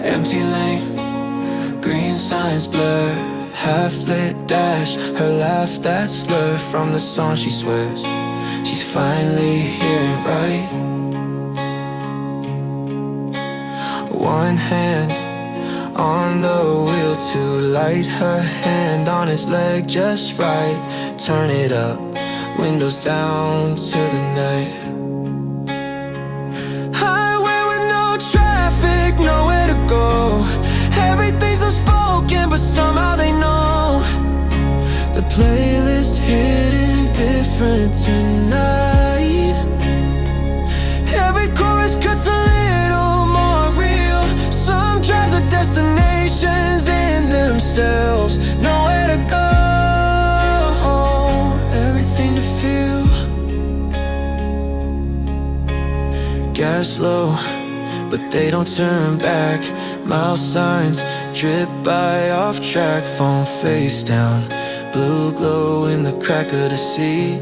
Empty lane, green signs blur, half-lit dash, her laugh that slur from the song she swears she's finally hearing right. One hand on the wheel to light, her hand on his leg just right. Turn it up, windows down to the night. Highway with no traffic, nowhere to go. Everything's unspoken, but somehow they know. The playlist hitting different tonight. Every chorus cuts a little more real. Some drives are destinations in themselves. Nowhere to go, everything to feel. Gas low, but they don't turn back. Mile signs drip by off track. Phone face down, blue glow in the crack of the seat.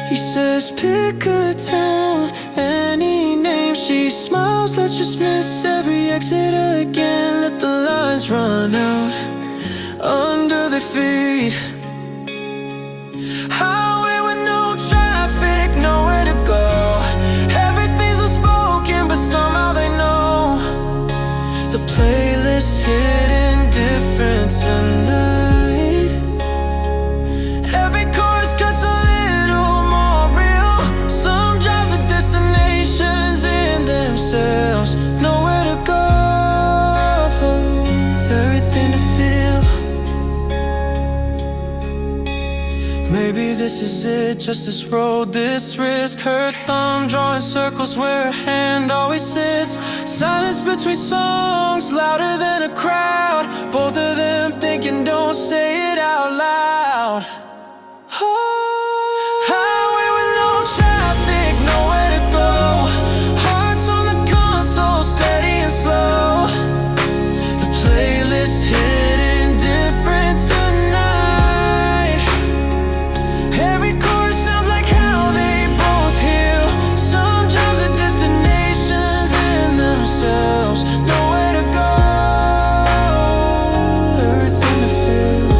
He says pick a town, any name. She smiles, let's just miss every exit again. Let the lines run out under their feet. Highway with no traffic, nowhere to go. Everything's unspoken, but somehow they know. The playlist hitting different tonight. Every chorus cuts a little more real. Some drives are destinations in themselves. Nowhere to go, everything to feel. Maybe this is it, just this road, this risk. Her thumb drawing circles where her hand always sits. Silence between songs, louder than a crowd. Both of them thinking, don't say it out loud. Highway with no traffic, nowhere to go. Hearts on the console, steady and slow. The playlist hitting different tonight. Every chorus sounds like how they both heal. Some drives are destinations in themselves. Nowhere to go, everything to feel.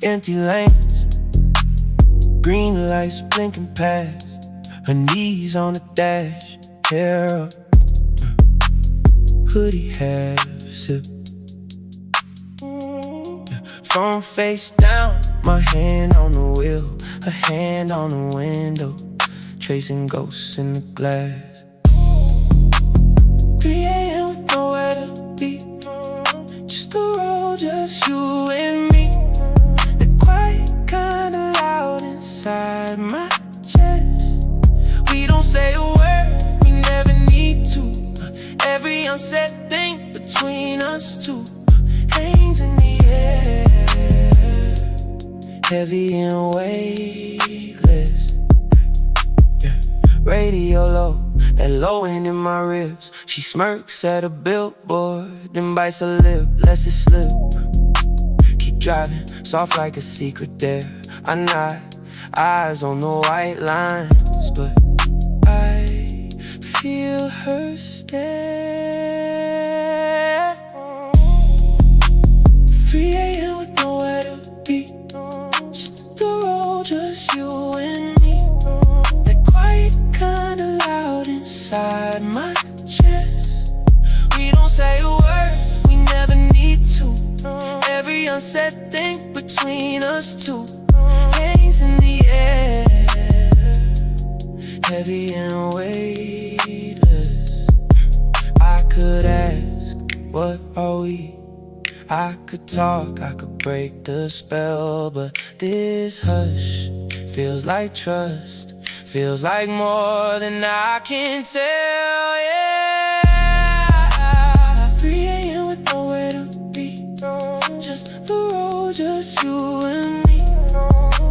Empty lanes, green lights blinking past. Her knees on the dash, hair up, hoodie half sip. Phone face down, my hand on the wheel, her hand on the window, tracing ghosts in the glass. 3 a.m. with nowhere to be, just the road, just you and me. The quiet kinda loud inside my chest. We don't say a word, we never need to. Every unsaid thing between us two hangs in the air, heavy and weightless. Radio low, that low end in my ribs. She smirks at a billboard, then bites her lip, lets it slip. Keep driving, soft like a secret dare. I nod, eyes on the white lines, but I feel her stare. 3 a.m. with nowhere to be, just the road, just you and me. That quiet kinda loud inside my chest. We don't say a word, we never need to. Every unsaid thing between us two hangs in the air, heavy and weightless. I could ask, what are we? I could talk, I could break the spell, but this hush feels like trust. feels like more than I can tell, yeah. 3 a.m. with nowhere to be, just the road, just you and me.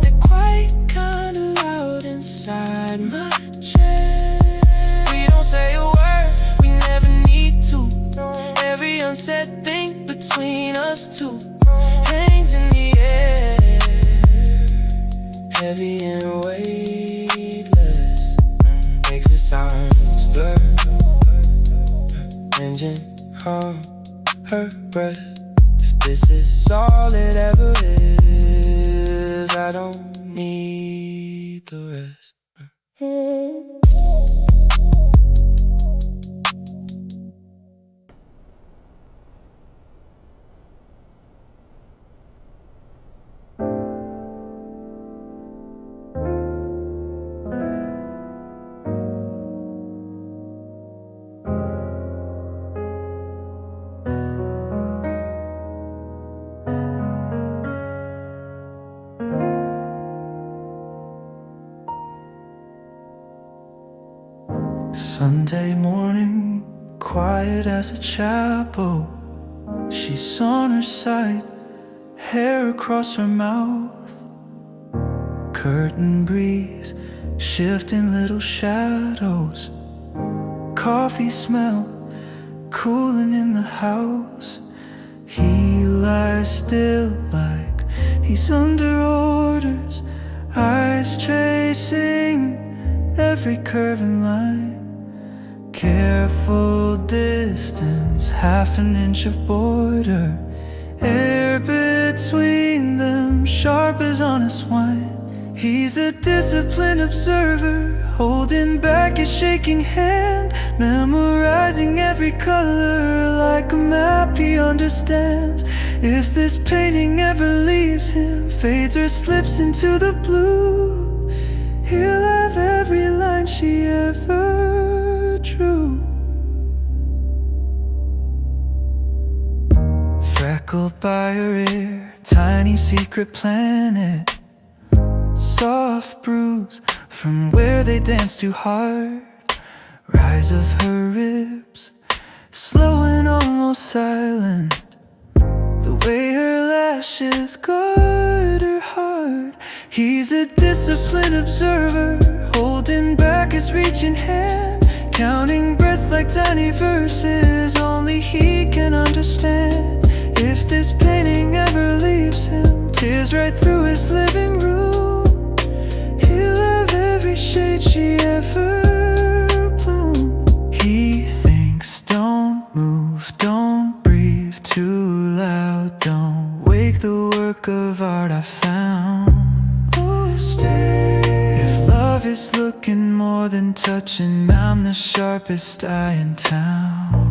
They're quiet, kinda loud inside my chest. We don't say a word, we never need to. Every unsaid thing between us two hangs in the air, heavy and weightless, makes the sounds blur. Engine hum, her breath. If this is all it ever is, I don't need the rest. Sunday morning, quiet as a chapel. She's on her side, hair across her mouth. Curtain breeze, shifting little shadows. Coffee smell, cooling in the house. He lies still like he's under orders, eyes tracing every curving line. Careful distance, half an inch of border. Air between them, sharp as honest wine. He's a disciplined observer, holding back his shaking hand, memorizing every color like a map he understands. If this painting ever leaves him, fades or slips into the blue, he'll have every line she ever drew. Freckled by her ear, tiny secret planet. Soft bruise from where they dance too hard. Rise of her ribs, slow and almost silent. The way her lashes guard her heart. He's a disciplined observer, holding back his reaching hand, counting breaths like tiny verses only he can understand. If this painting ever leaves him, tears right through his living room, he'll have every shade she ever bloomed. He thinks, don't move, don't breathe too loud, don't wake the work of art I found. Oh, stay. If love is looking more than touching, I'm the sharpest eye in town.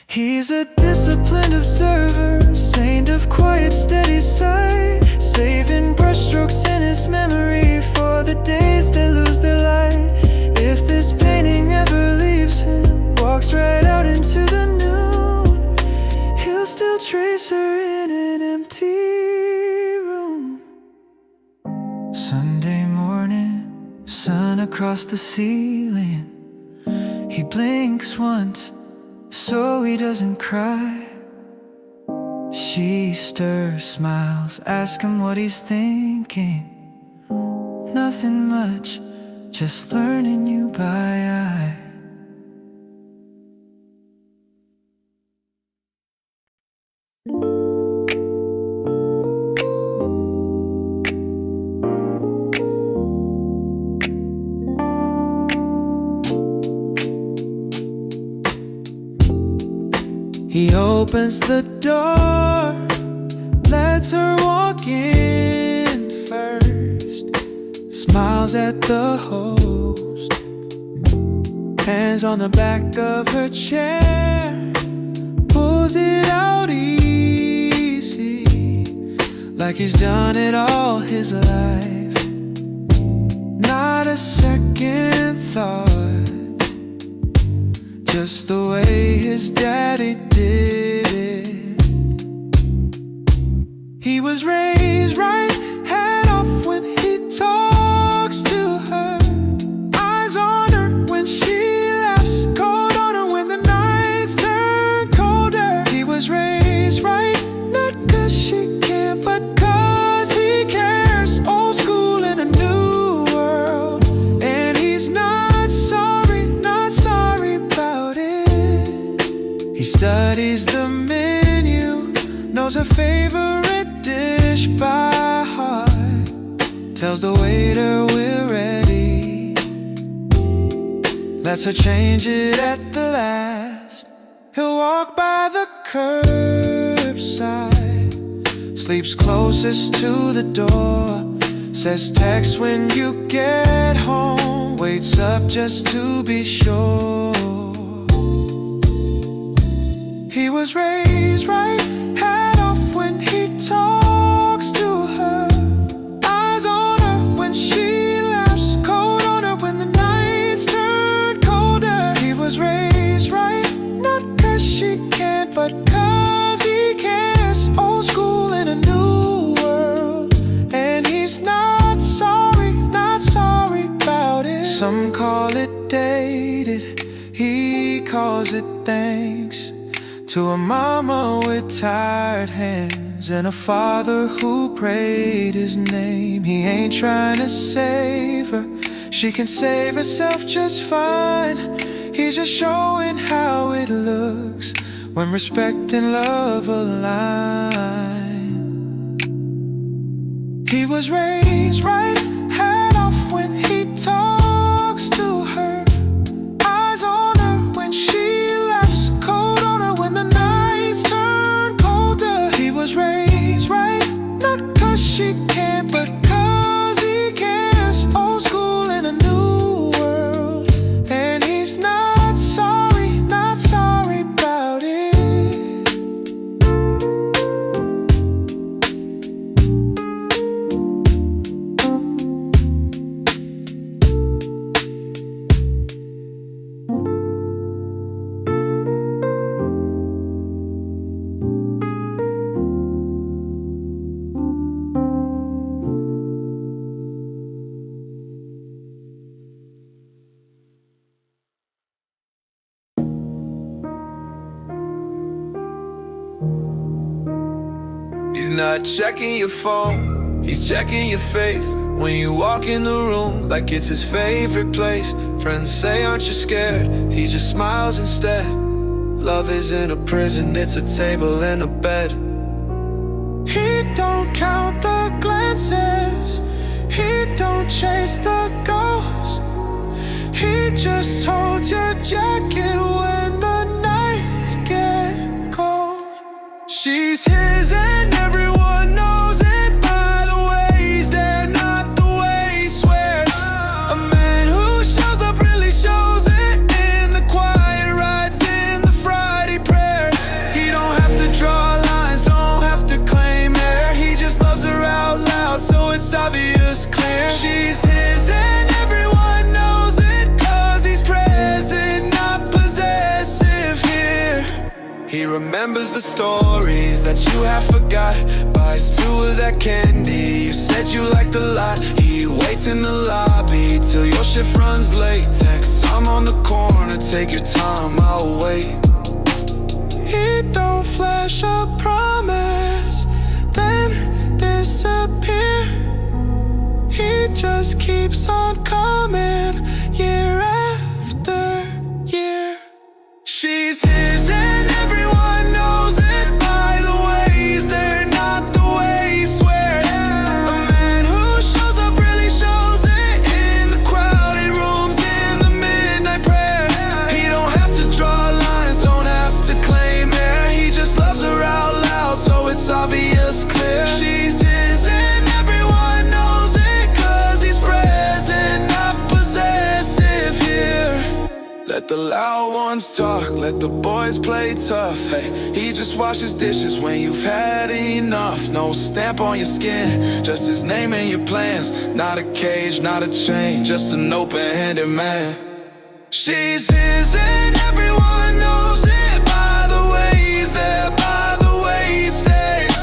He's a disciplined observer, saint of quiet, steady sight, saving brushstrokes in his memory for the days that lose their light. If this painting ever leaves him, walks right out into the noon, he'll still trace her in an empty room. Sunday morning, sun across the ceiling. He blinks once so he doesn't cry. She stirs, smiles, asks him what he's thinking. Nothing much, just learning you by eye. He opens the door, lets her walk in first, smiles at the host, hands on the back of her chair, pulls it out easy, like he's done it all his life. Not a second thought, just the way his daddy did it. He was raised right, had He studies the menu, knows her favorite dish by heart, tells the waiter we're ready, lets her change it at the last. He'll walk by the curbside, sleeps closest to the door, says text when you get home, waits up just to be sure. He was raised right, hat off when he talks to her, eyes on her when she laughs, cold on her when the nights turn colder. He was raised right, not cause she can't, but cause he cares. Old school in a new world, and he's not sorry about it. Some call it dated, he calls it thanks to a mama with tired hands and a father who prayed his name. He ain't trying to save her, she can save herself just fine. He's just showing how it looks when respect and love align. He was raised right, hat off when he talks to her, eyes on her when she laughs, cold on her when the nights turn colder. He was raised right, not cause she can't, but cause he cares. Old school in a new world, and he's not sorry about it. He's not checking your phone, he's checking your face when you walk in the room like it's his favorite place. Friends say, aren't you scared? He just smiles instead. Love isn't a prison, it's a table and a bed. He don't count the glances, he don't chase the ghosts, he just holds your jacket when the nights get cold. She's his and everyone knows it by the ways they're not the way he swears. A man who shows up really shows it in the quiet rides, in the Friday prayers. He don't have to draw lines, don't have to claim air. He just loves her out loud, so it's obvious clear. She's his and everyone knows it, cause he's present, not possessive here. He remembers the stories that you have forgot, buys two of that candy you said you liked a lot. He waits in the lobby till your shift runs late. Text, I'm on the corner, take your time, I'll wait. He don't flash a promise, then disappear. He just keeps on coming, year after year. She's his and everyone knows it by the ways they're not the way he swears. A man who shows up really shows it in the crowded rooms, in the midnight prayers. He don't have to draw lines, don't have to claim air. He just loves her out loud, so it's obvious clear. She's his and everyone knows it, cause he's present, not possessive here. Let the loud ones talk, let the boys play tough. Hey, he just washes dishes when you've had enough. No stamp on your skin, just his name and your plans. Not a cage, not a chain, just an open-handed man. She's his and everyone knows it by the ways there, by the way he stays.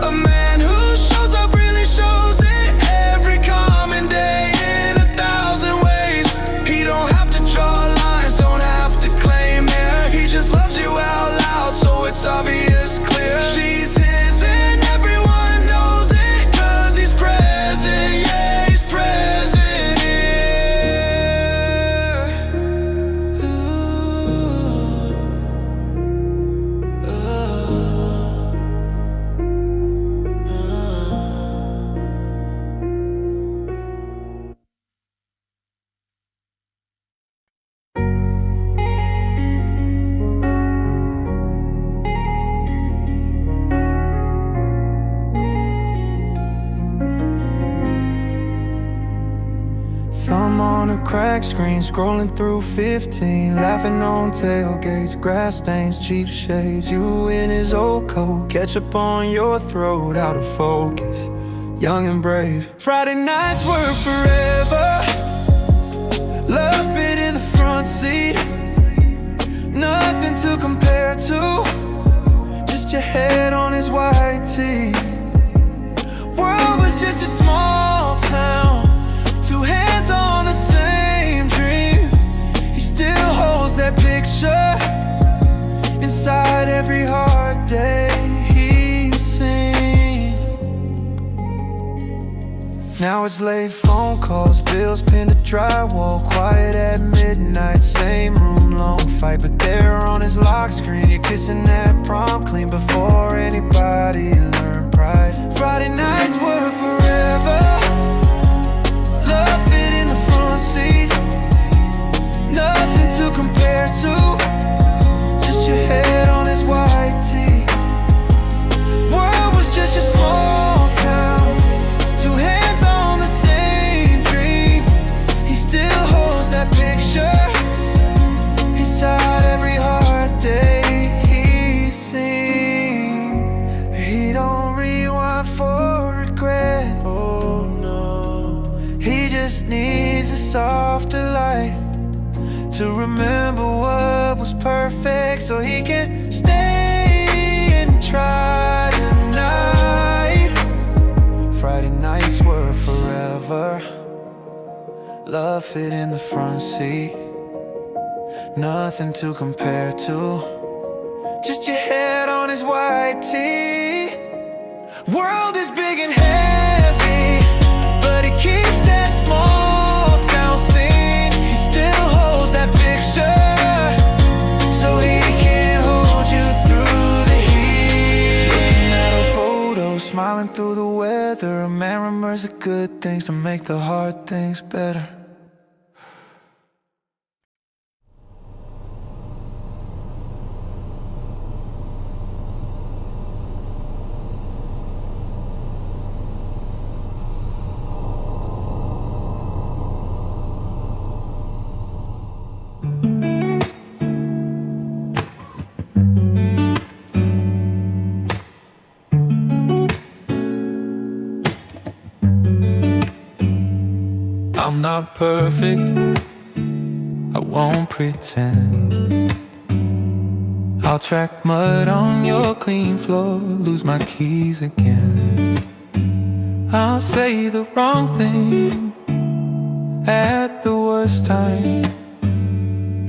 A man who shows up really shows it every common day in 1,000 ways. He don't have to draw lines, don't have to claim air. He just loves you out loud, so it's obvious clear. She's his and everyone knows it, cause he's present, yeah, he's present here. Ooh. black screen, scrolling through 15, laughing on tailgates, grass stains, cheap shades. You in his old coat, ketchup on your throat, out of focus, young and brave. Friday nights were forever. Love fit in the front seat, nothing to compare to, just your head on his white tee. World was just a small town, two hands on the same dream. He still holds that picture inside every hard day he's seen. Now it's late phone calls, bills pinned to drywall, quiet at midnight, same room, long fight, but there on his lock screen, you're kissing that prom clean before anybody learned pride. Friday nights were forever. Love fit in the front seat, nothing to compare to, just your head on his white tee. World was just a small town, two hands on the same dream. He still holds that picture inside every hard day he's seen. He don't rewind for regret, oh no. He just needs a softer light to remember what was perfect, so he can stay and try tonight. Friday nights were forever. Love fit in the front seat, nothing to compare to, just your head on his white tee. World is big and heavy, but he keeps that small town scene. He still holds that picture, so he can hold you through the heat. Looking at a photo, smiling through the weather, a man remembers the good things to make the hard things better. I'm not perfect, I won't pretend. I'll track mud on your clean floor, lose my keys again. I'll say the wrong thing at the worst time,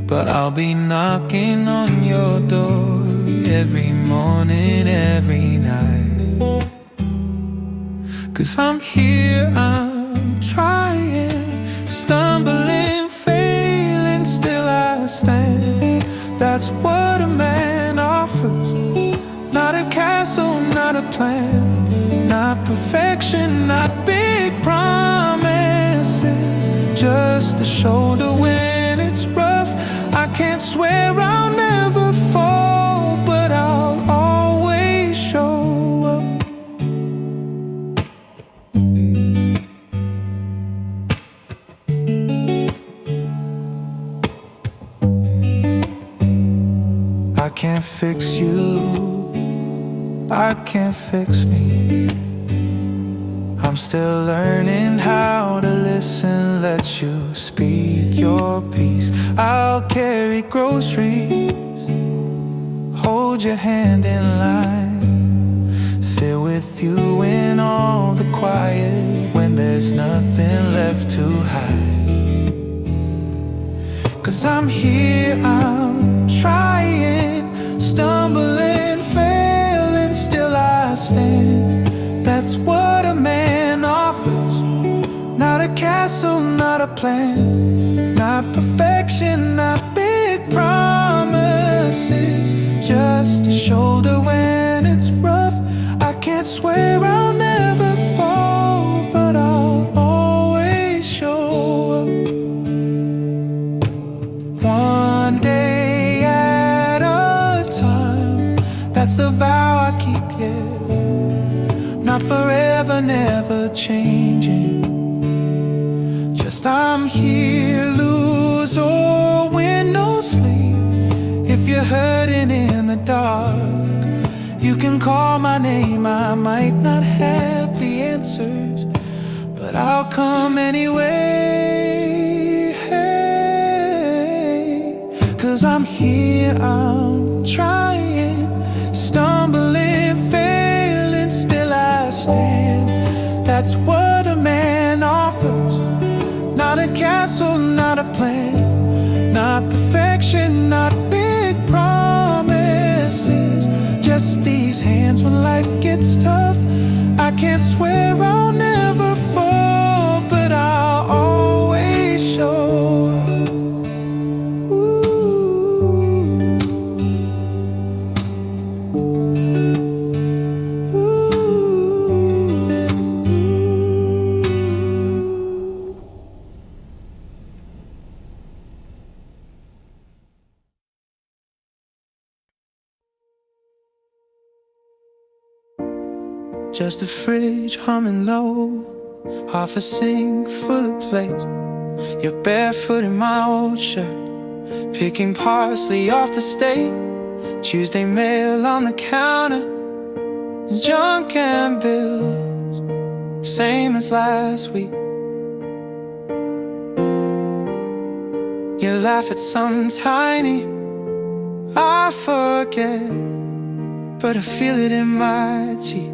but I'll be knocking on your door every morning, every night. 'Cause I'm here, I'm trying, stumbling, failing, still I stand. That's what a man offers, not a castle, not a plan, not perfection, not big promises, just a shoulder when it's rough. I can't swear I'll never fall, but I'll always show up. I can't fix you, I can't fix me. I'm still learning how to listen, let you speak your piece. I'll carry groceries, hold your hand in line, sit with you in all the quiet when there's nothing left to hide. 'Cause I'm here, I'm trying, stumbling, failing, still I stand. That's what a man offers, not a castle, not a plan, not perfection, not big promises, just a shoulder when it's rough. I can't swear I'll never fall, but I'll always show up. One day at a time, that's the vow I keep, yeah. Not forever, never changing, just I'm here losing blues or when no sleep. If you're hurting in the dark, you can call my name. I might not have the answers, but I'll come anyway. Hey, 'cause I'm here, I'm trying, stumbling, failing, still I stand. That's what a man offers. Not a castle, not a plan, not perfection, not big promises. Just these hands when life gets tough. I can't swear I'll never fall, but I'll always show up. Just a fridge humming low, half a sink full of plates. You're barefoot in my old shirt, picking parsley off the steak. Tuesday mail on the counter, junk and bills, same as last week. You laugh at some tiny, I forget, but I feel it in my teeth.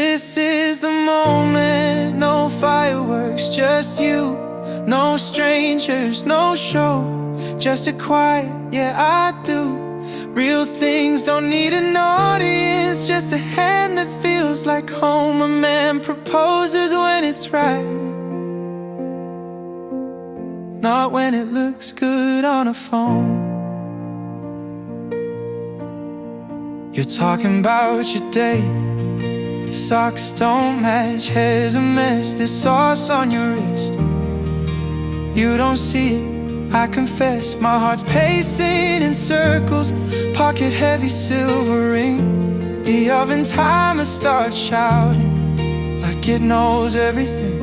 This is the moment, no fireworks, just you. No strangers, no show, just a quiet, yeah I do. Real things don't need an audience, just a hand that feels like home. A man proposes when it's right, not when it looks good on a phone. You're talking about your day, socks don't match, hair's a mess, there's sauce on your wrist. You don't see it, I confess, my heart's pacing in circles. Pocket heavy silver ring, the oven timer starts shouting like it knows everything.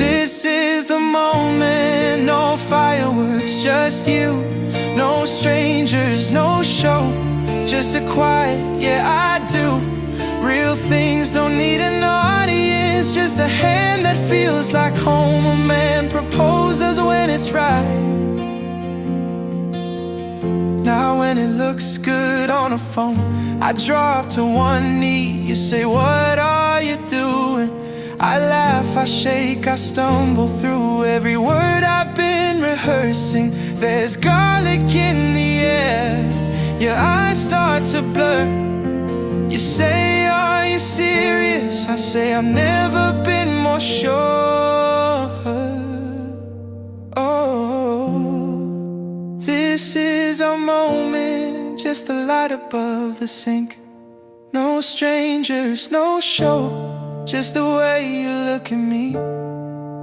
This is the moment, no fireworks, just you. No strangers, no show, just a quiet, yeah I do. Real things don't need an audience, just a hand that feels like home. A man proposes when it's right, now when it looks good on a phone. I drop to one knee, you say what are you doing? I laugh, I shake, I stumble through every word I've been rehearsing. There's garlic in the air, your eyes start to blur. You say, are you serious? I say, I've never been more sure. Oh, this is our moment, just the light above the sink. No strangers, no show, just the way you look at me.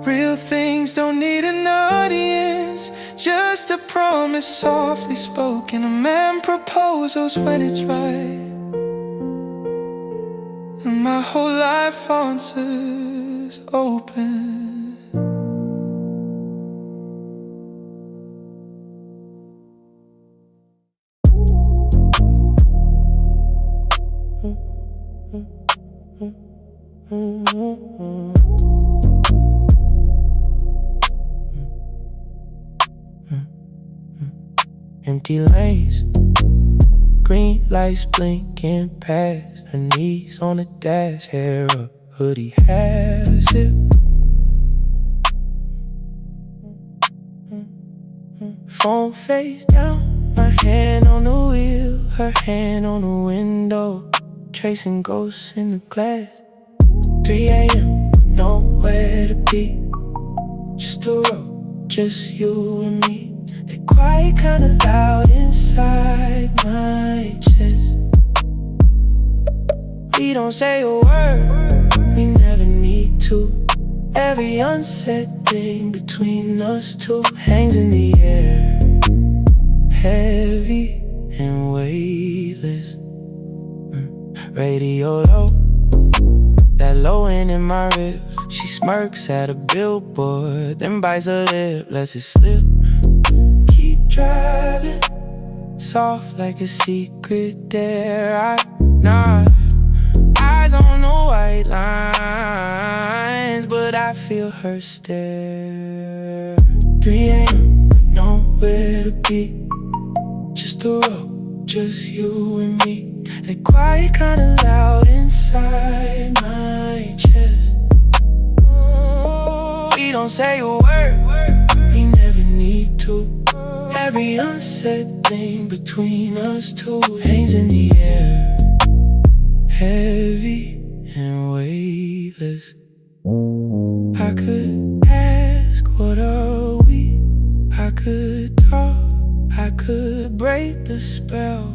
Real things don't need an audience, just a promise softly spoken. A man proposes when it's right, and my whole life answers open. Empty lanes, green lights blinking past. Her knees on the dash, hair up, hoodie has it. Phone face down, my hand on the wheel, her hand on the window, tracing ghosts in the glass. 3 a.m. with nowhere to be, just a road, just you and me. They're quiet, kinda loud inside my chest. We don't say a word, we never need to. Every unsaid thing between us two hangs in the air, heavy and weightless. Radio low, that low end in my ribs. She smirks at a billboard, then bites her lip, lets it slip. Keep driving, soft like a secret dare. I nod, eyes on the white lines, but I feel her stare. 3 a.m. with nowhere to be, just the road, just you and me. That quiet kinda loud inside my chest. We don't say a word, we never need to. Every unsaid thing between us two hangs in the air, heavy and weightless. I could ask, what are we? I could talk, I could break the spell,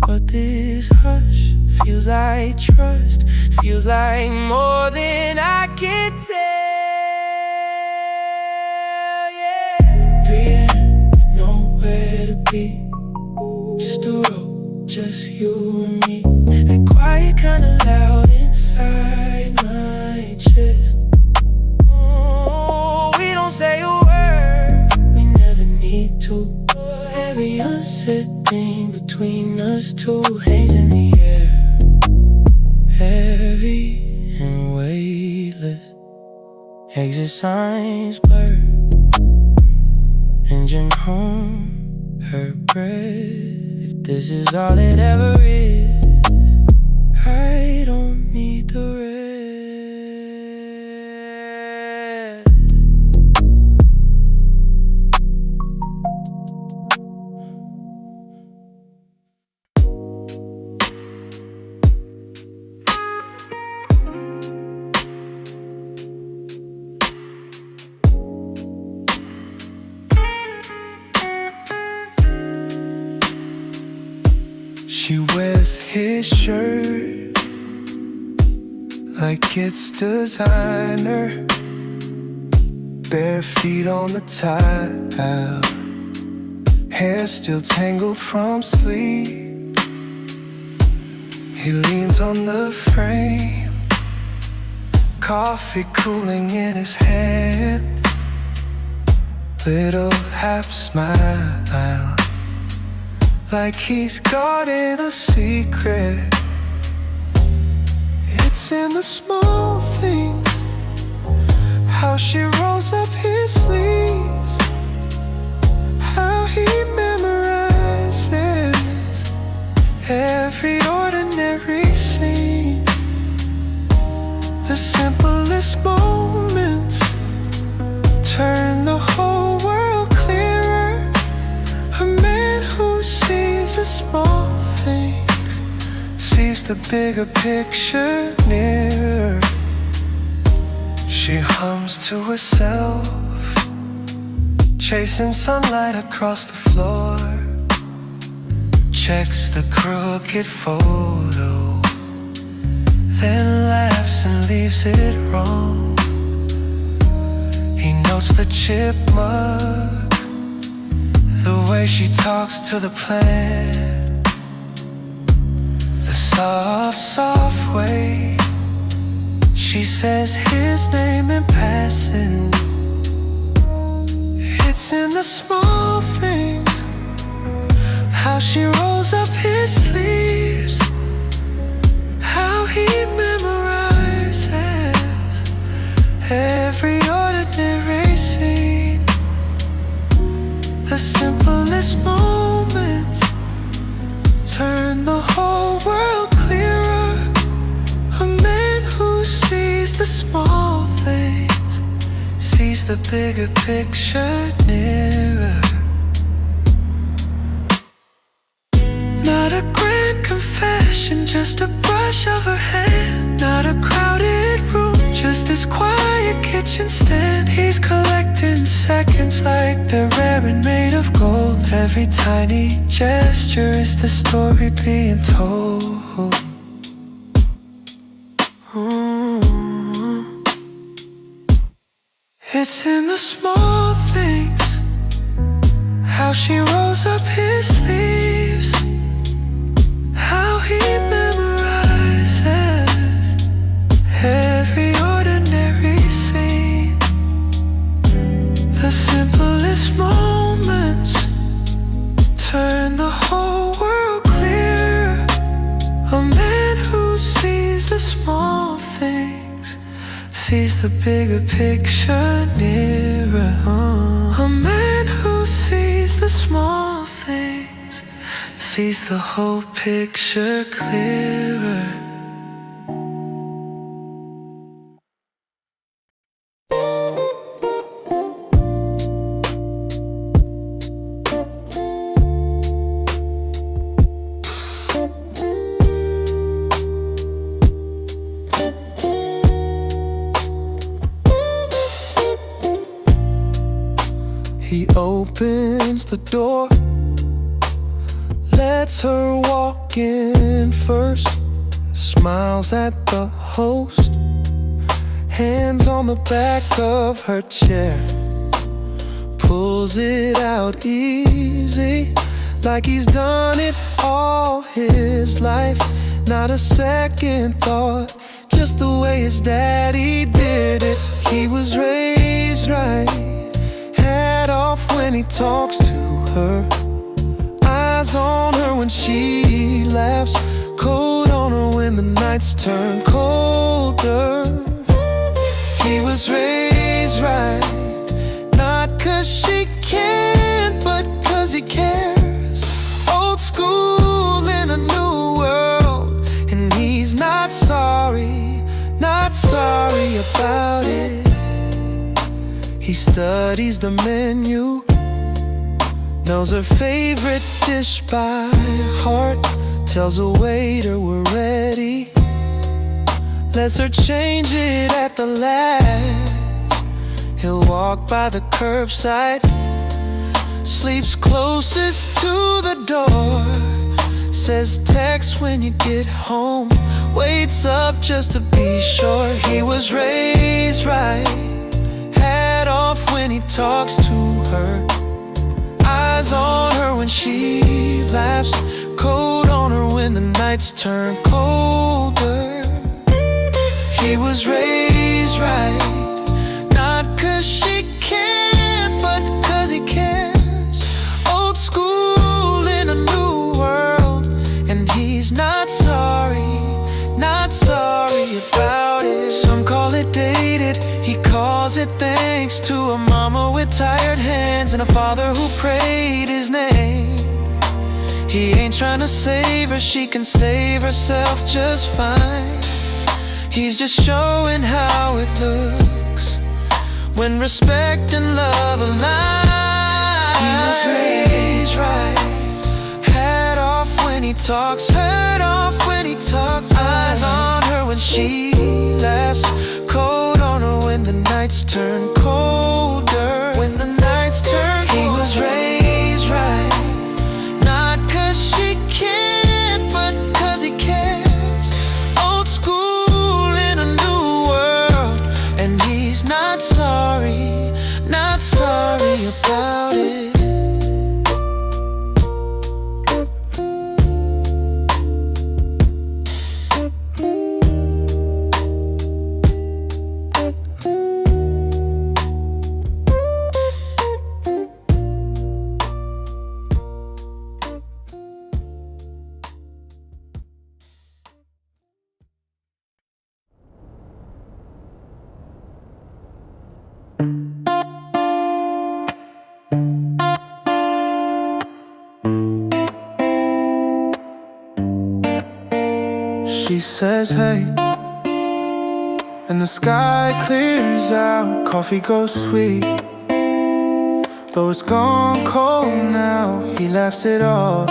but this hush feels like trust, feels like more than I can tell, yeah. 3 a.m. with nowhere to be, just a road, just you and me. That quiet kinda loud inside my chest. Oh, we don't say a word, we never need to. Every unsaid thing between us two hangs in the air, heavy and weightless. Exit signs blur, engine hum, her breath. If this is all it ever is, I don't need the rest. She wears his shirt like it's designer, bare feet on the tile, hair still tangled from sleep. He leans on the frame, coffee cooling in his hand, little half smile, like he's guarding a secret. It's in the small things, how she rolls up his sleeves, how he memorizes every ordinary scene. The simplest moments turn the whole world clearer. A man who sees the small things sees the bigger picture nearer. She hums to herself, chasing sunlight across the floor, checks the crooked photo, then laughs and leaves it wrong. He notes the chip mug, the way she talks to the plant, the soft, soft way she says his name in passing. It's in the small things, how she rolls up his sleeves, how he memorizes every ordinary scene. The simplest moments turn the whole world clearer. A man who sees the small things sees the bigger picture nearer. Not a grand confession, just a brush of her hand. Not a crowded room, just this quiet kitchen stand. He's collecting seconds like they're rare and made of gold. Every tiny gesture is the story being told. It's in the small things, how she rolls up his sleeves, how he memorizes every ordinary sees the bigger picture nearer. A man who sees the small things sees the whole picture clearer. He opens the door, lets her walk in first, smiles at the host, hands on the back of her chair, pulls it out easy, like he's done it all his life. Not a second thought, just the way his daddy did it. He was raised right, hat off when he talks to her, eyes on her when she laughs, coat on her when the nights turn colder. He was raised right, not 'cause she can't, but 'cause he cares. Old school in a new world, and he's not sorry about it. He studies the menu, knows her favorite dish by heart, tells the waiter we're ready, lets her change it at the last. He'll walk by the curbside, sleeps closest to the door, says text when you get home, waits up just to be sure. He was raised right, hat off when he talks to her, eyes on her when she laughs, coat on her when the nights turn colder. He was raised right, not 'cause she can't, but 'cause he cares. Old school in a new world, and he's not sorry about it. Some call it dated, he calls it thanks to a mama with tired hands and a father who prayed his name. He ain't trying to save her, she can save herself just fine. He's just showing how it looks when respect and love align. He was raised right, hat off when he talks, hat off when he talks, eyes on her when she laughs, coat on her when the nights turn colder. When the nights turn colder. He was raised right, not 'cause she can't, but 'cause he cares. Old school in a new world, and he's not sorry about it. She says hey, and the sky clears out, coffee goes sweet. Though it's gone cold now, he laughs it off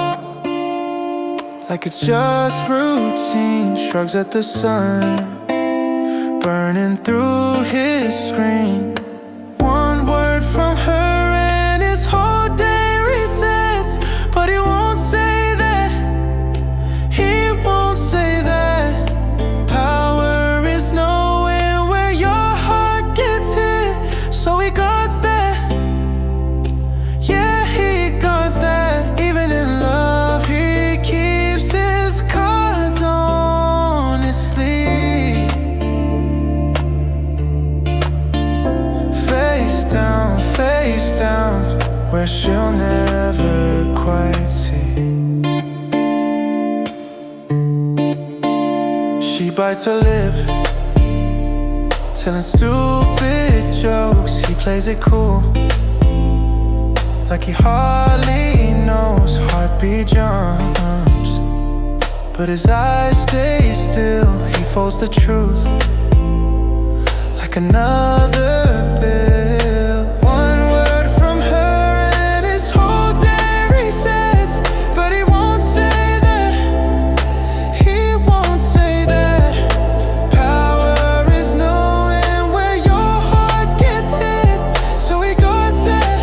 like it's just routine, shrugs at the sun burning through his screen. One word from her and his whole day resets, but he won't say that, he won't say that. Power is knowing where your heart gets hit, so he guards that. Yeah, he guards that. Even in love, he keeps his cards on his sleeve. Face down, where she'll never quite see. She bites her lip telling stupid jokes. He plays it cool, like he hardly knows heartbeat jumps. But his eyes stay still, he folds the truth like another bill. One word from her and his whole day resets. But he won't say that, he won't say that. Power is knowing where your heart gets hit, so he guards that.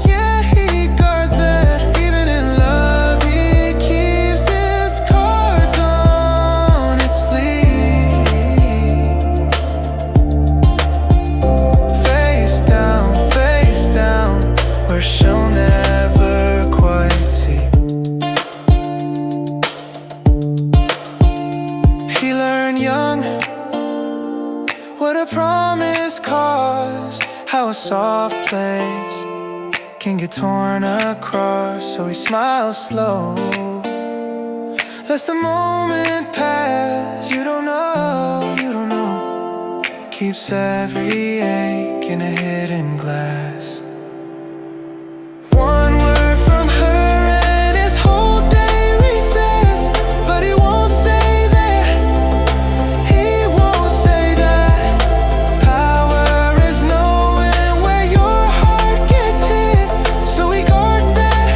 Yeah, he guards that. Even in love, he keeps his cards on his sleeve. Face down, where she'll never quite see. He learned young what a promise costs, how a soft place can get torn across. So he smiles slow, lets the moment pass. You don't know, keeps every ache in a hidden glass. One word from her and his whole day resets. But he won't say that, he won't say that. Power is knowing where your heart gets hit, so he guards that.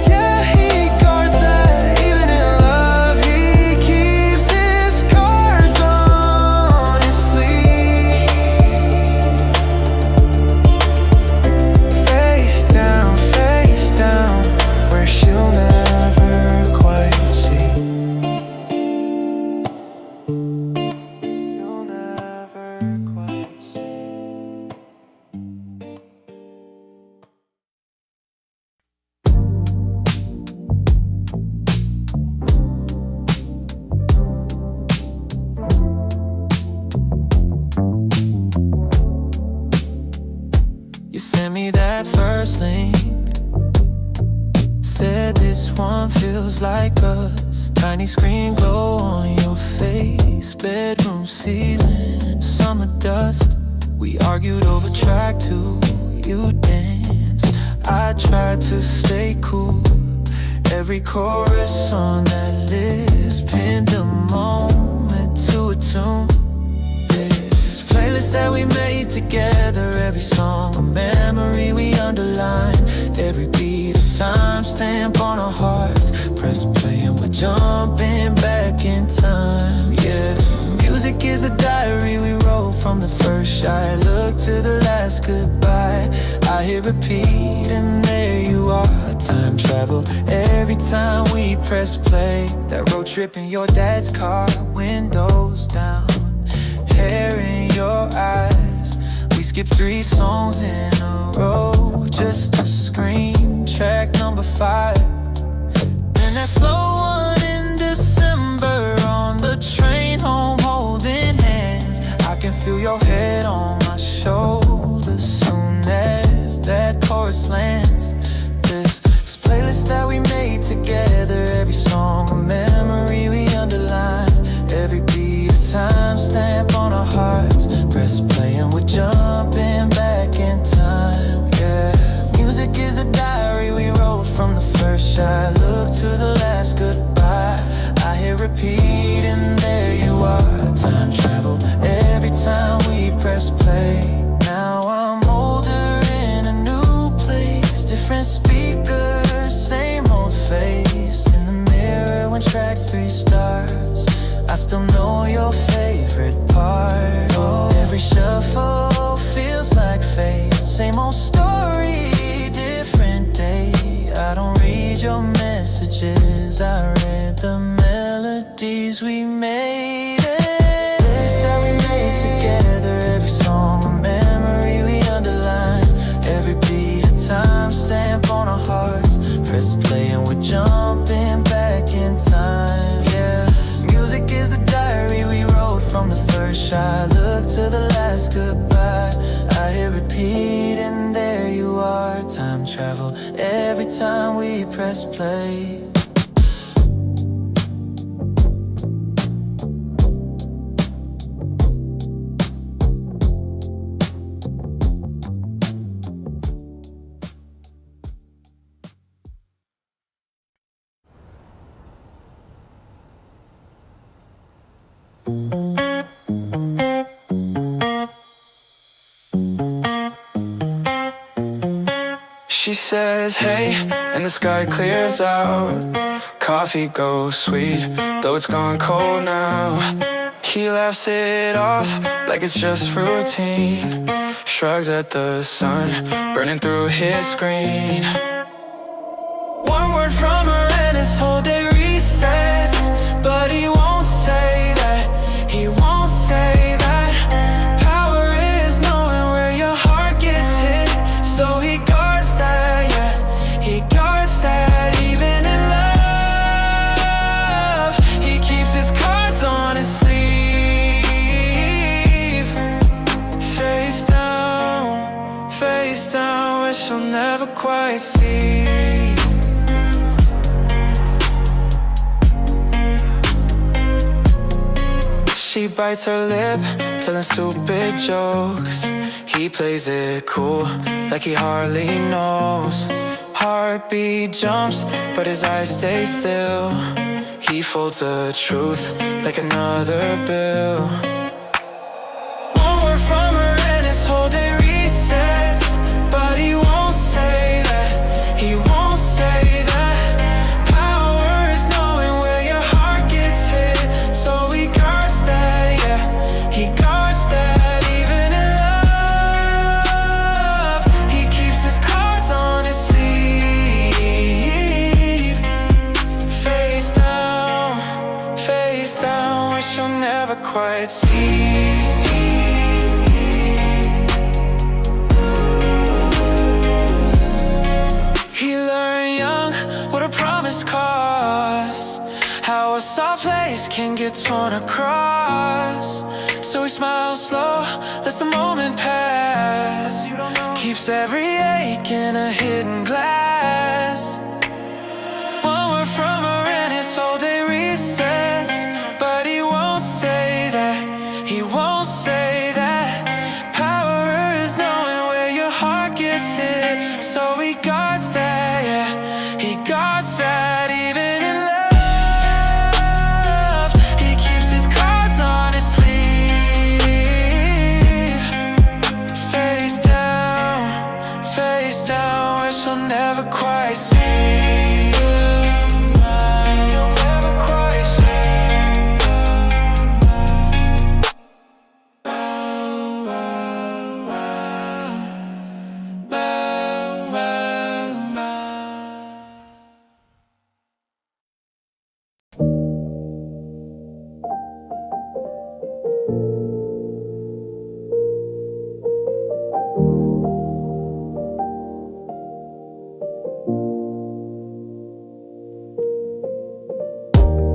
Yeah, he guards that. Even in love, he keeps his cards on his sleeve. Face down, where she'll never quite see. You'll never quite see. You sent me that first link, said this one feels like us. Tiny screen glow on your face, bedroom ceiling, summer dust. We argued over track 2, you danced, I tried to stay cool. Every chorus on that list pinned a moment to a tune. This playlist that we made together, every song a memory we underline. Every beat a timestamp on our hearts. Press play and we're jumping back in time. Yeah, music is a diary we wrote from the first shy look to the last goodbye. I hit repeat and there you are. Time travel every time we press play. That road trip in your dad's car, windows down, hair in your eyes. We skipped 3 songs in a row just to scream track number 5. Then that slow one in December on the train home, holding hands. I can feel your head on my shoulder soon as that chorus lands. This playlist that we made together, every song a memory we underline. Every beat a timestamp on our hearts. Press play and we're jumping back in time. Yeah, music is a diary we wrote from the first shy look to the last goodbye. I hit repeat and there you are. Time travel every time we press play. Now I'm older in a new place, different speakers, same old face. In the mirror when track 3 starts, I still know your favorite part. Oh, every shuffle feels like fate. Same old story, different day. I don't read your messages, I read the melodies we made. This that we made together, every song a memory we underline. Every beat a timestamp on our hearts. Press play and we're jumping back in time. Yeah, music is the diary we wrote from the first shy look to the last goodbye. I hit repeat and there you are. Time travel every time we press play. She says, hey, and the sky clears out. Coffee goes sweet, though it's gone cold now. He laughs it off like it's just routine. Shrugs at the sun burning through his screen. One word from her and his whole day resets. But he won't say that, he won't say that. Power is knowing where your heart gets hit. So he guards that, yeah, he guards that. Even in love, he keeps his cards on his sleeve. Face down, wish I'll never quite see. She bites her lip, telling stupid jokes. He plays it cool, like he hardly knows. Heartbeat jumps, but his eyes stay still. He folds the truth like another bill. One word from her and his whole day resets. But he won't say that, he won't say that. Power is knowing where your heart gets hit. So he guards that, yeah, he guards that. Even in love, he keeps his cards on his sleeve. Face down, wish you'll never quite see. He learned young what a promise costs, how a soft place can get torn across. So he smiles slow, lets the moment pass. Keeps every ache in a hidden glass. One word from her and his whole day resets. But he won't say that, he won't say that. Power is knowing where your heart gets hit. So he guards that, yeah, he guards that. Even in love, he keeps his cards on his sleeve. Face down, wish I'll never quite see.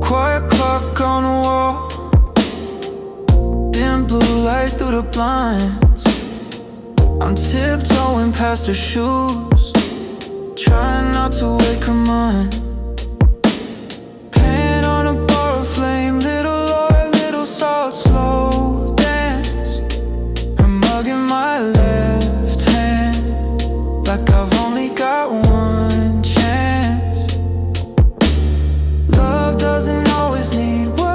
Quiet clock on the wall, dim blue light through the blinds. I'm tiptoeing past her shoes, trying not to wake her mind. Pan on a bar of flame, little oil, little salt, slow dance. Her mug in my left hand, like I've only got one chance. Love doesn't always need words.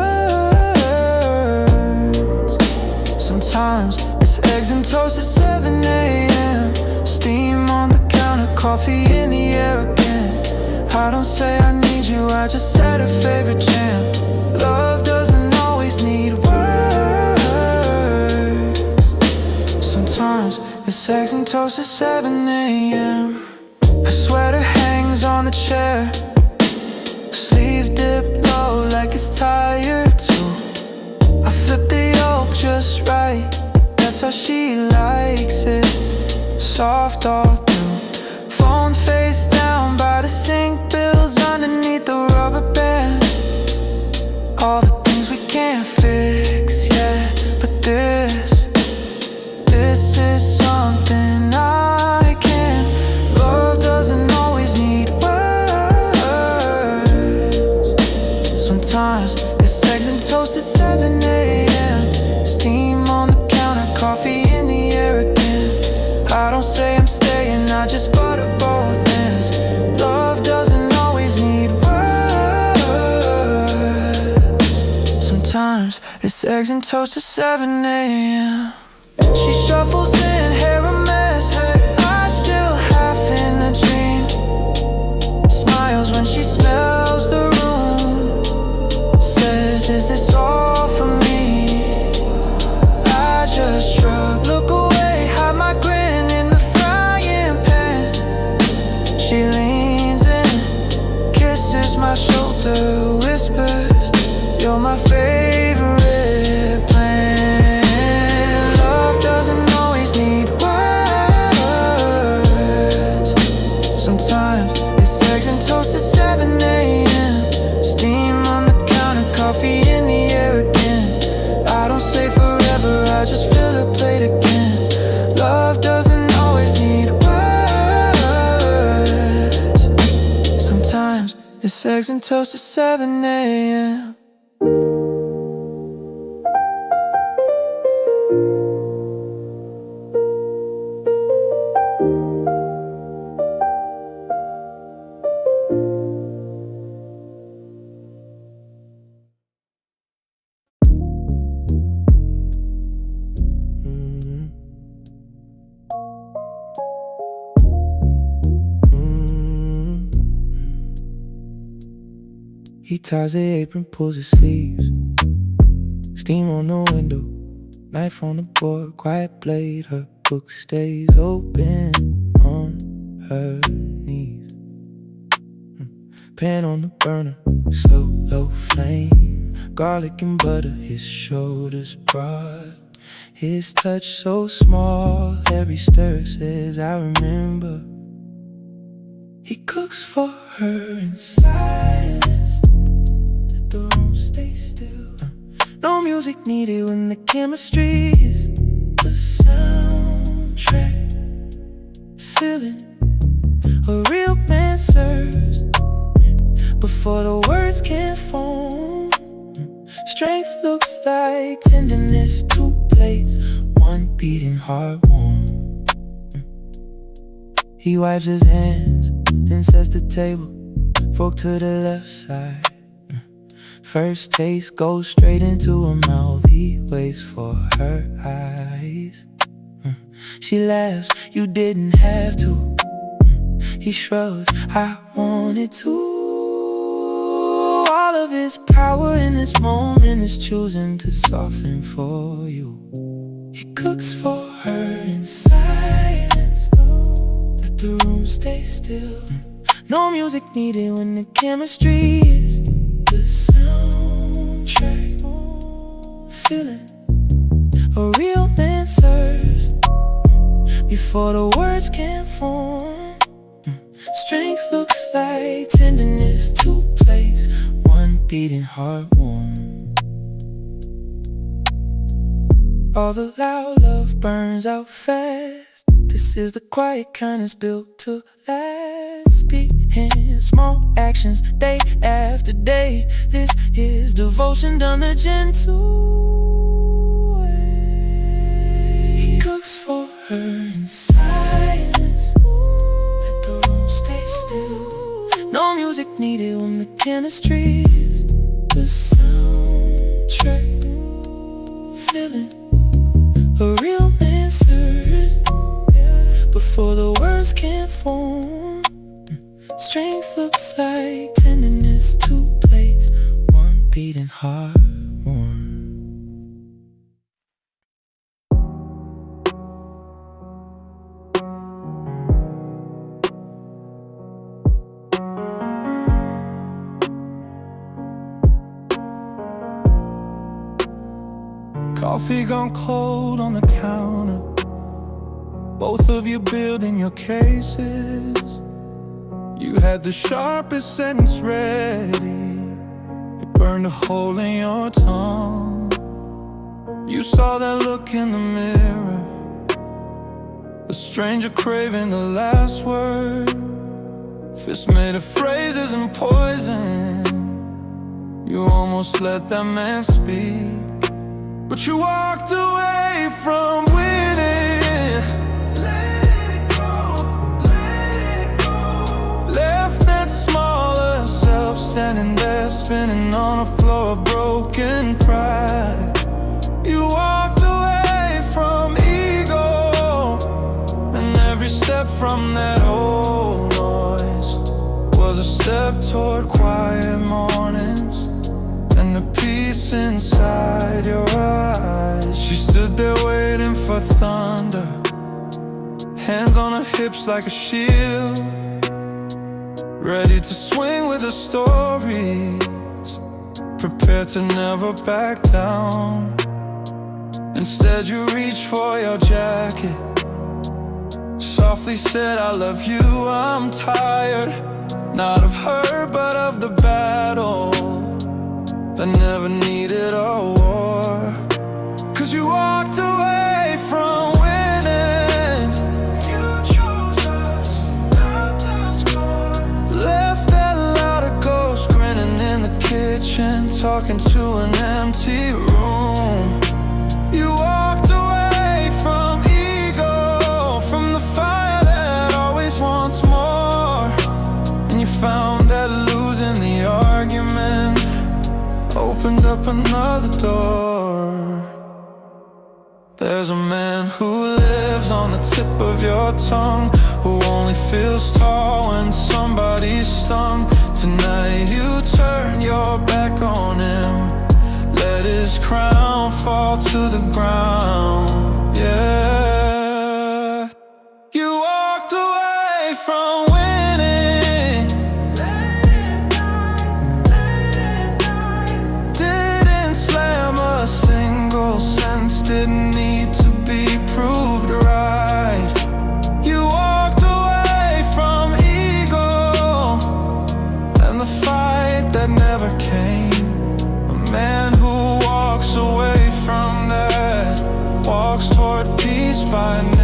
Sometimes it's eggs and toast at 7 a.m. Steam on the counter, coffee in the air again. I don't say I need you, I just said her favorite jam. Love doesn't always need words. Sometimes it's eggs and toast at 7 a.m. Her sweater hangs on the chair, sleeve dipped low like it's tired too. I flip the yolk just right, that's how she likes it. Soft all through. Phone face down by the sink, bills underneath the rubber band. All the things we can't fix, yeah. But this is something I can. Love doesn't always need words. Sometimes it's eggs and toast at 7 a.m. Steam on the counter, coffee in the air again. I don't say I'm staying, I just butter both ends. Love doesn't always need words. Sometimes it's eggs and toast at 7 a.m. She shuffles in, hair a mess. I still half in a dream. It's eggs and toast at 7 a.m. He ties the apron, pulls his sleeves. Steam on the window, knife on the board, quiet blade. Her book stays open on her knees. Pan on the burner, slow, low flame. Garlic and butter, his shoulders broad. His touch so small, every stir says I remember. He cooks for her in silence, let the room stay still. No music needed when the chemistry is the soundtrack. Feeling a real man serves before the words can form. Strength looks like tenderness, 2 plates, 1 beating heart warm. He wipes his hands and sets the table, fork to the left side. First taste goes straight into her mouth. He waits for her eyes. She laughs, you didn't have to. He shrugs, I wanted to. All of his power in this moment is choosing to soften for you. He cooks for her in silence, let the room stay still. No music needed when the chemistry is the soundtrack. Feeling a real man serves before the words can form. Strength looks like tenderness, 2 plates, 1 beating heart warm. All the loud love burns out fast. This is the quiet kind that's built to last. Big hands, small actions, day after day. This is devotion done the gentle way. He cooks for her in silence, let the room stay still. No music needed when the chemistry is the soundtrack. Feeling a real man serves before the words can form. Strength looks like tenderness, 2 plates, 1 beating heart warm. Coffee gone cold on the counter, both of you building your cases. You had the sharpest sentence ready, it burned a hole in your tongue. You saw that look in the mirror, a stranger craving the last word. Fist made of phrases and poison. You almost let that man speak, but you walked away from winning. Let it go, let it go. Left that smaller self standing there, spinning on a floor of broken pride. You walked away from ego, and every step from that old noise was a step toward quiet mornings and the peace inside your eyes. She stood there waiting for thunder, hands on her hips like a shield, ready to swing with the stories, prepared to never back down. Instead you reached for your jacket, softly said I love you, I'm tired. Not of her but of the battle that never needed a war. 'Cause you walked away from winning. You chose us, not the score. Left that loud echo talking to an empty room. You walked away from ego, from the fire that always wants more. And you found that losing the argument opened up another door. There's a man who lives on the tip of your tongue, who only feels tall when somebody's stung. Tonight you turn your back on him, let his crown fall to the ground. Yeah, you walked away from winning, didn't slam a single sentence, didn't need to be proved right. You walked away from ego and the fight that never came. A man who walks away from that walks toward peace by name.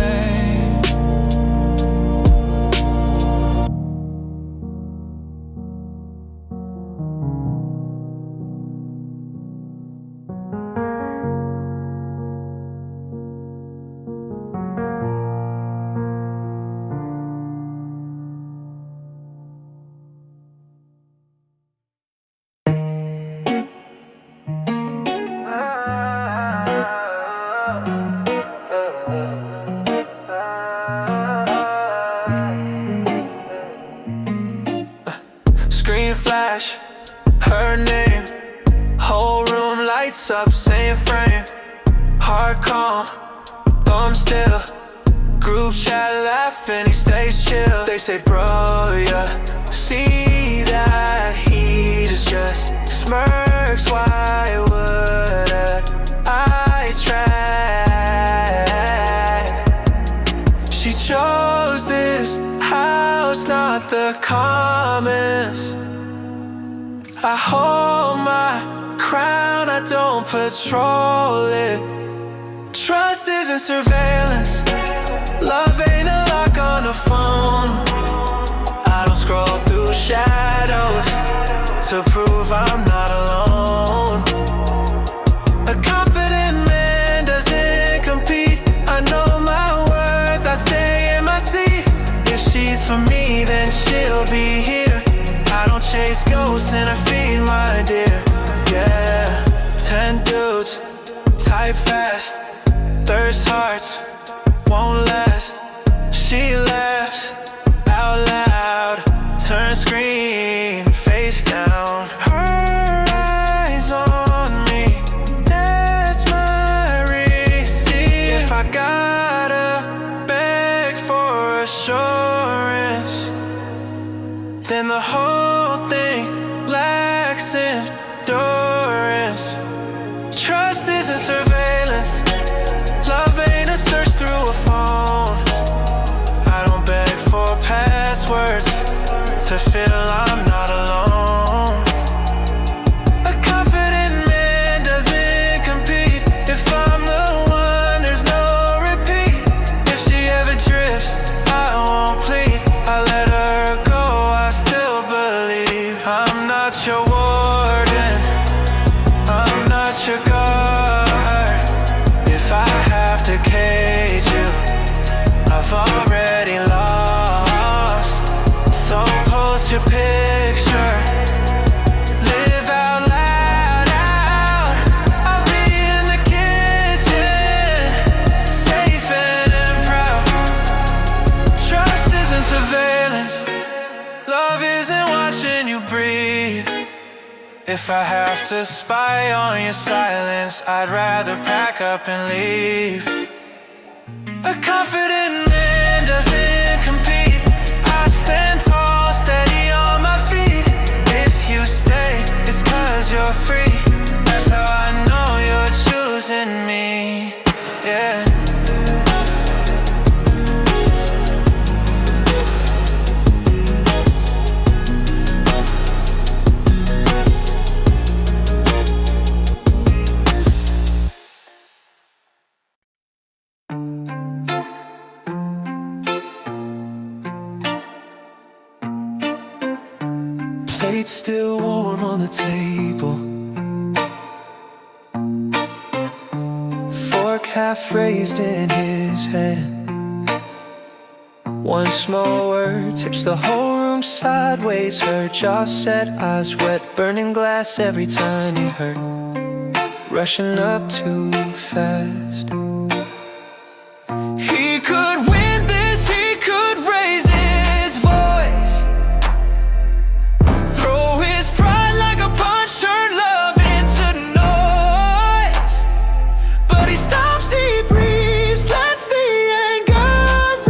Screen flash, her name, whole room lights up, same frame. Heart calm, thumb still, group chat laughing, he stays chill. They say, bro, yeah, see that he just smirks, why would I try? She chose this house, not the comments. I hold my crown, I don't patrol it. Trust isn't surveillance, love ain't a lock on the phone. I don't scroll through shadows to prove I'm not alone. A confident man doesn't compete. I know my worth, I stay in my seat. If she's for me, then she'll be here. I don't chase ghosts and I feed my deer. Yeah, 10 dudes, type fast, thirst hearts, won't last. She laughs out loud, turn screen, face down. Her eyes on me, that's my receipt. If I gotta beg for assurance, then the whole thing lacks endurance. Trust isn't surveillance, love ain't a search through a phone. I don't beg for passwords to feel I'm not alone. A confident man doesn't compete. If I'm the one, there's no repeat. If she ever drifts, I won't plead. I let her go, I still believe. I'm not your warden, I'm not your guard. If I have to cage you, I've already lost. So post your picture, live out loud, out. I'll be in the kitchen, safe and proud. Trust isn't surveillance, love isn't watching you breathe. If I have to spy on your silence, I'd rather pack up and leave. A confident man doesn't compete. I stand tall, steady on my feet. If you stay, it's 'cause you're free. That's how I know you're choosing me. Yeah. Plate still warm on the table, half raised in his hand. One small word tips the whole room sideways. Her jaw set, eyes wet, burning glass every tiny hurt, rushing up too fast. He could win this, he could raise his voice, throw his pride like a punch, turn love into noise. But he stops, he breathes, lets the anger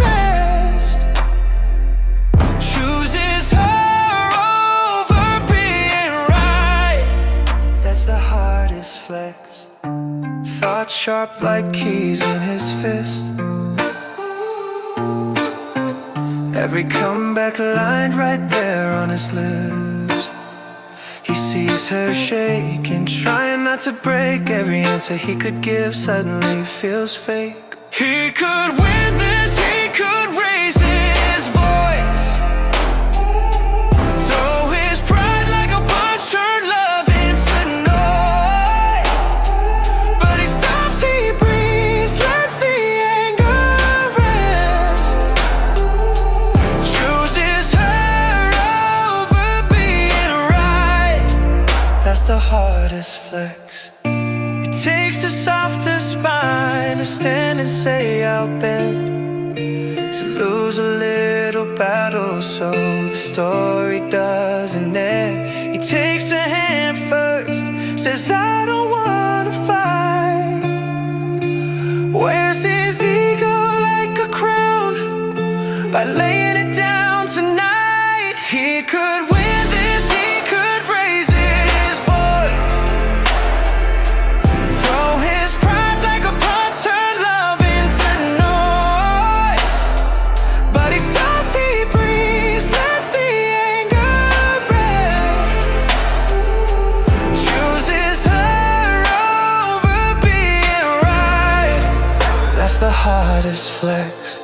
rest, chooses her over being right. That's the hardest flex. Thoughts sharp like keys in his fist, every comeback line right there on his lips. He sees her shaking, trying not to break. Every answer he could give suddenly feels fake. He could win this, he could raise his voice, throw his pride like a punch, turn love into noise. But he stops, he breathes, lets the anger rest, chooses her over being right. That's the hardest flex. It takes a softer spine to stand and say I'll bend, to lose a little battle so the story doesn't end. He takes a hand first, says I don't wanna fight, wears his ego like a crown by laying it down tonight. He could win this, he could raise his voice, throw his pride like a punch, turn love into noise. But he stops, he breathes, lets the anger rest, chooses her over being right. That's the hardest flex.